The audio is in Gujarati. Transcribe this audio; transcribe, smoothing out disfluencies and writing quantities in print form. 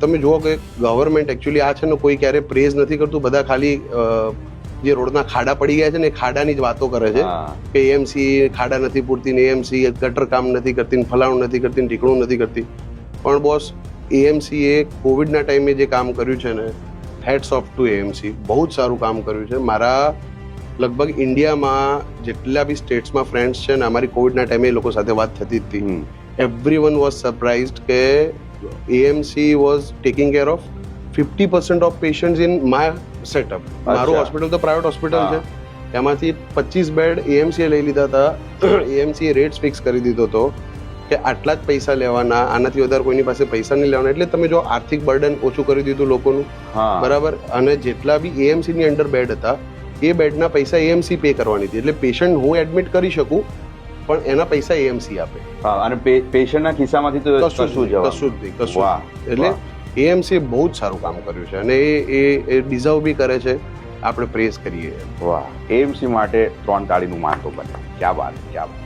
તમે જુઓ કે ગવર્મેન્ટ એકચ્યુઅલી આ છે ને કોઈ ક્યારે પ્રેઝ નથી કરતું, બધા ખાલી જે રોડના ખાડા પડી ગયા છે ને એ ખાડાની જ વાતો કરે છે કે એએમસી ખાડા નથી પૂરતી ને એએમસી ગટર કામ નથી કરતી ને ફલાણું નથી કરતી ને ઢીકણું નથી કરતી. પણ બોસ, એએમસી એ કોવિડના ટાઈમે જે કામ કર્યું છે ને, હેડ્સ ઓફ ટુ એએમસી, બહુ જ સારું કામ કર્યું છે. મારા લગભગ ઇન્ડિયામાં જેટલા બી સ્ટેટ્સમાં ફ્રેન્ડ્સ છે ને, અમારી કોવિડના ટાઈમે એ લોકો સાથે વાત થતી જ હતી. એવરીવન વોઝ સરપ્રાઇઝડ કે AMC was taking care of 50% of patients in my setup. મારું હોસ્પિટલ તો પ્રાઇવેટ હોસ્પિટલ છે, એમાંથી 25 બેડ એએમસીએ લઈ લીધા હતા. એએમસીએ રેટ્સ ફિક્સ કરી દીધો હતો કે આટલા જ પૈસા લેવાના, આનાથી વધારે કોઈની પાસે પૈસા નહીં લેવાના. એટલે તમે જો આર્થિક બર્ડન ઓછું કરી દીધું લોકોનું, બરાબર. અને જેટલા બી એએમસી ની અંડર બેડ હતા એ બેડના પૈસા એએમસી પે કરવાની હતી. એટલે પેશન્ટ હું એડમિટ કરી શકું પણ એના પૈસા એએમસી આપે. અને પેશન્ટના ખિસ્સામાંથી તો કશું જ નહીં. એટલે એએમસી બહુ જ સારું કામ કર્યું છે અને એ ડિઝર્વ બી કરે છે, આપણે પ્રેઝ કરીએ. વાહ, એએમસી માટે 3 તાળીનું માન તો બને. ક્યાં વાત, ક્યાં વાત.